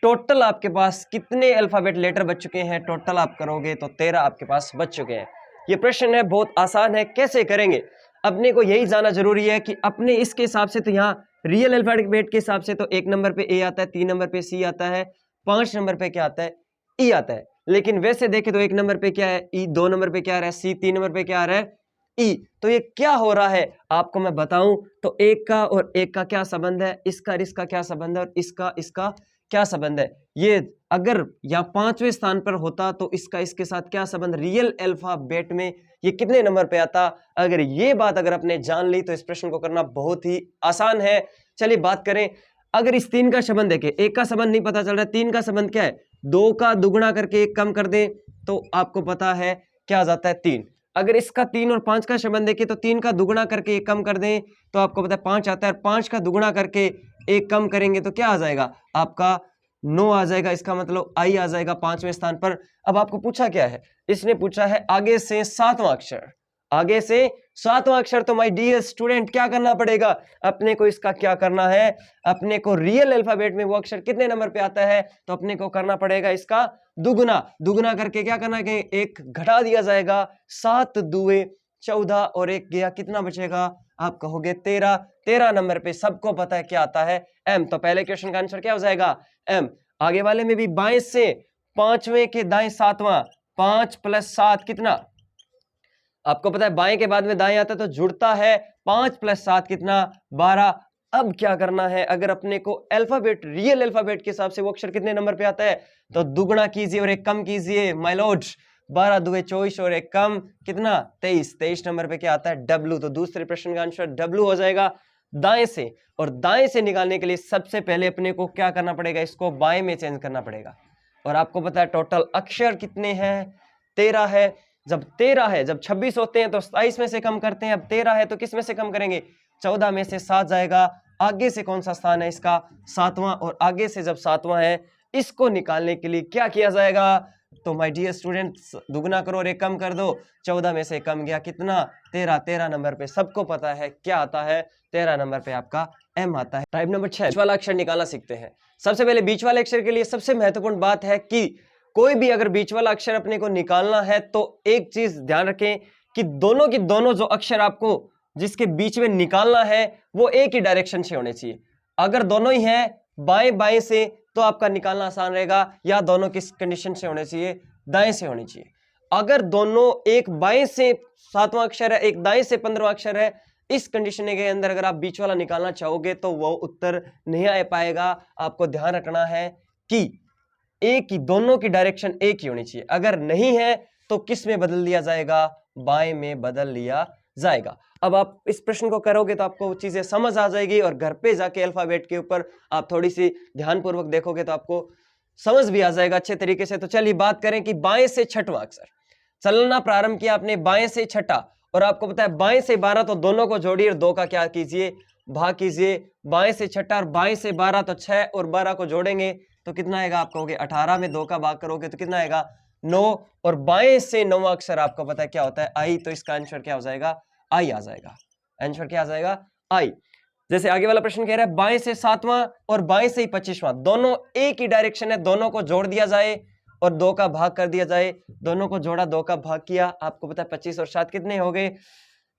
टोटल आपके पास कितने अल्फाबेट लेटर बच चुके हैं? टोटल आप करोगे तो 13 आपके पास बच चुके हैं। ये प्रश्न है, बहुत आसान है। कैसे करेंगे? अपने को यही जानना जरूरी है कि अपने इसके हिसाब से तो यहाँ रियल अल्फाबेट के हिसाब से तो 1 नंबर पे ए आता है, 3 नंबर पे सी आता है, 5 नंबर पे क्या आता है? ई आता है। लेकिन वैसे देखें तो 1 नंबर पे क्या है? ई। 2 नंबर पे क्या आ रहा है? सी। 3 नंबर पे क्या आ रहा है? ई। तो ये क्या हो रहा है आपको मैं बताऊं तो एक का और एक का क्या संबंध है? इसका और इसका क्या संबंध है? और इसका इसका क्या संबंध है? ये अगर यहाँ 5वें स्थान पर होता तो इसका इसके साथ क्या संबंध? रियल अल्फाबेट में ये कितने नंबर पे आता? अगर ये बात अगर आपने जान ली तो इस प्रश्न को करना बहुत ही आसान है। चलिए बात करें, अगर इस 3 का संबंध देखें, एक का संबंध नहीं पता चल रहा है, 3 का संबंध क्या है? 2 का दुगुना करके 1 कम कर दें तो आपको पता है क्या आ जाता है? 3। अगर इसका 3 और 5 का संबंध देखें तो 3 का दुगुना करके 1 कम कर दें तो आपको पता है 5 आता है, और 5 का दुगुना करके 1 कम करेंगे तो क्या आ जाएगा? आपका 9 आ जाएगा। इसका मतलब आई आ जाएगा 5वें स्थान पर। अब आपको पूछा क्या है? इसने पूछा है आगे से 7वां अक्षर। आगे से 7वां अक्षर तो माय डियर स्टूडेंट क्या करना पड़ेगा? अपने को इसका क्या करना है? अपने को रियल अल्फाबेट में वो अक्षर कितने नंबर पे आता है? तो अपने को करना पड़ेगा इसका दुगुना। दुगुना करके क्या करना है? एक घटा दिया जाएगा। 7 दुए 14 और 1 गया, कितना बचेगा? आप कहोगे 13। 13 नंबर पे सबको पता है क्या आता है? एम। तो पहले क्वेश्चन का आंसर क्या हो जाएगा? एम। आगे वाले में भी बाएं से 5वें के दाएं 7वां, 5 + 7 कितना, आपको पता है बाएं के बाद में दाएं आता है तो जुड़ता है, 5 + 7 कितना 12। अब क्या करना है, अगर अपने को अल्फाबेट रियल अल्फाबेट के हिसाब से वो अक्षर कितने नंबर पे आता है तो दुगना कीजिए और एक कम कीजिए माय लॉर्ड, 12 दूगे 24 और एक कम कितना 23, 23 नंबर पे क्या आता है डब्लू। तो दूसरे प्रश्न का आंसर डब्लू हो जाएगा दाएं से। और दाएं से निकालने के लिए सबसे पहले अपने को क्या करना पड़ेगा, इसको बाएं में चेंज करना पड़ेगा। और आपको पता है टोटल अक्षर कितने हैं 13 है। जब 13 है, जब 26 होते हैं तो 27 में से कम करते हैं, अब 13 है तो किस में से कम करेंगे 14 में से 7 जाएगा, आगे से कौन सा स्थान है इसका 7वां, और आगे से जब 7वां है इसको निकालने के लिए क्या किया जाएगा, तो माय डियर स्टूडेंट्स दुगना करो और एक कम कर दो, 14 में से कम गया कितना 13, 13 नंबर पे सबको पता है क्या आता है 13 नंबर पे आपका एम आता है। टाइप नंबर 6 बीच वाला अक्षर निकालना सीखते हैं। सबसे पहले बीच वाले अक्षर के लिए सबसे महत्वपूर्ण बात है कि कोई भी अगर बीच वाला अक्षर अपने को निकालना है तो एक चीज ध्यान रखें कि दोनों की दोनों जो अक्षर आपको जिसके बीच में निकालना है वो एक ही डायरेक्शन से होने चाहिए। अगर दोनों ही हैं बाएं बाएं से तो आपका निकालना आसान रहेगा, या दोनों किस कंडीशन से होने चाहिए दाएं से होनी चाहिए। अगर दोनों एक बाएं से 7वां अक्षर है एक दाएं से 15वां अक्षर है, इस कंडीशन के अंदर अगर आप बीच वाला निकालना चाहोगे तो वो उत्तर नहीं आ पाएगा। आपको ध्यान रखना है कि एक ही दोनों की डायरेक्शन एक ही होनी चाहिए, अगर नहीं है तो किस में बदल दिया जाएगा बाएं में बदल लिया जाएगा। अब आप इस प्रश्न को करोगे तो आपको चीजें समझ आ जाएगी और घर पे जाके अल्फाबेट के ऊपर आप थोड़ी सी ध्यानपूर्वक देखोगे तो आपको समझ भी आ जाएगा अच्छे तरीके से। तो चलिए बात करें कि बाएं से छठवां अक्षर चलना प्रारंभ किया आपने बाएं से छठा, और आपको पता है बाएं से 12 तो दोनों को जोड़िए और 2 का क्या कीजिए भाग कीजिए। बाएं से छठा और बाएं से 12 तो 6 और 12 को जोड़ेंगे तो कितना आएगा, आप कहोगे 18 में 2 का भाग करोगे तो कितना आएगा 9, और बाएं से 9वां अक्षर आपको पता है क्या होता है आई, तो इसका आंसर क्या हो जाएगा आई आ जाएगा। आंसर क्या आ जाएगा आई। जैसे आगे वाला प्रश्न कह रहा है बाएं से 7वां और बाएं से 25वां दोनों एक ही डायरेक्शन है, दोनों को जोड़ दिया जाए और 2 का भाग कर दिया जाए। दोनों को जोड़ा 2 का भाग किया, आपको पता है 25 और 7 कितने हो गए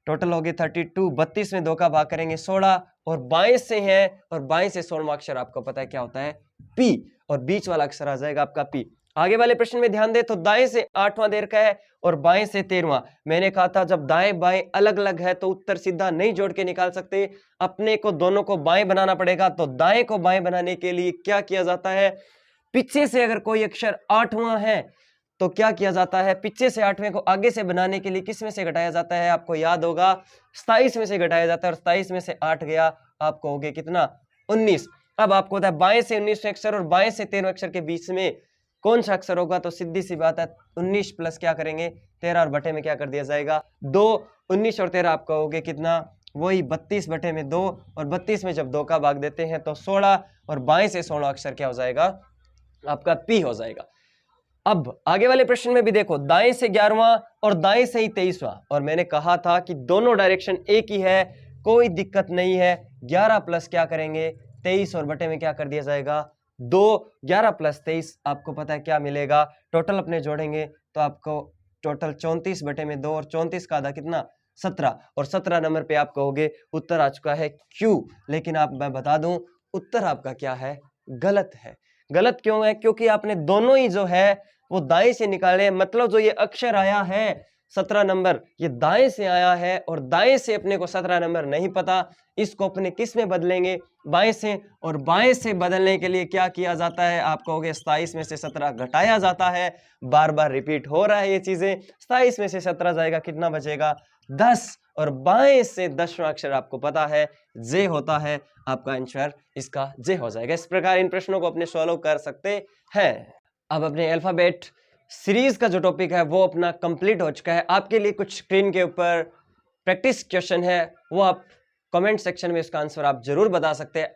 टोटल हो गए 32, 32 में 2 का भाग करेंगे 16, और बाएं से है और बाएं से 16वां अक्षर आपको पता है क्या होता है पी, और बीच वाला अक्षर आ जाएगा आपका पी। आगे वाले प्रश्न में ध्यान दे तो दाएं से 8वां देर का है और बाएं से 13वां। मैंने कहा था जब दाएं बाएं अलग अलग है तो उत्तर सीधा नहीं जोड़ के निकाल सकते, अपने को दोनों को बाएं बनाना पड़ेगा। तो दाएं को बाएं बनाने के लिए क्या किया जाता है, पीछे से अगर कोई अक्षर 8वां है तो क्या किया जाता है, पीछे से 8वें को आगे से बनाने के लिए किस में से घटाया जाता है, आपको याद होगा 27 में से घटाया जाता है, और 27 में से 8 गया आपको हो गया कितना 19। अब आपको होता है बाएं से 19वें अक्षर और बाएं से 13वें अक्षर के बीच में कौन सा अक्षर होगा, तो सीधी सी बात है 19 प्लस क्या करेंगे 13 और बटे में क्या कर दिया जाएगा 2, 19 और 13 आपका हो गया कितना वही 32 बटे में 2, और 32 में जब 2 का भाग देते हैं तो 16, और बाएं से 16 अक्षर क्या हो जाएगा आपका पी हो जाएगा। अब आगे वाले प्रश्न में भी देखो दाएं से 11वां और दाएं से ही 23वां, और मैंने कहा था कि दोनों डायरेक्शन एक ही है, कोई दिक्कत नहीं है। 11 प्लस क्या करेंगे 23 और बटे में क्या कर दिया जाएगा 2, 11 प्लस 23 आपको पता है क्या मिलेगा, टोटल अपने जोड़ेंगे तो आपको टोटल 34 बटे में 2, और 34 का आधा कितना 17, और 17 नंबर पे आप कहोगे उत्तर आ चुका है क्यू। लेकिन आप मैं बता दूं उत्तर आपका क्या है गलत है। गलत क्यों है, क्योंकि आपने दोनों ही जो है वो दाएं से निकाले, मतलब जो ये अक्षर आया है 17 नंबर ये दाएं से आया है, और दाएं से अपने को 17 नंबर नहीं पता, इसको अपने किस में बदलेंगे बाएं से, और बाएं से बदलने के लिए क्या किया जाता है, आप कहोगे 27 में से 17 घटाया जाता है, बार बार रिपीट हो रहा है ये चीजें। 27 में से 17 जाएगा कितना बचेगा 10, और बाएं से 10वां अक्षर आपको पता है जे होता है, आपका आंसर इसका जे हो जाएगा। इस प्रकार इन प्रश्नों को अपने सॉल्व कर सकते हैं। अब अपने अल्फाबेट सीरीज का जो टॉपिक है वो अपना कंप्लीट हो चुका है। आपके लिए कुछ स्क्रीन के ऊपर प्रैक्टिस क्वेश्चन है, वो आप कमेंट सेक्शन में इसका आंसर आप जरूर बता सकते हैं।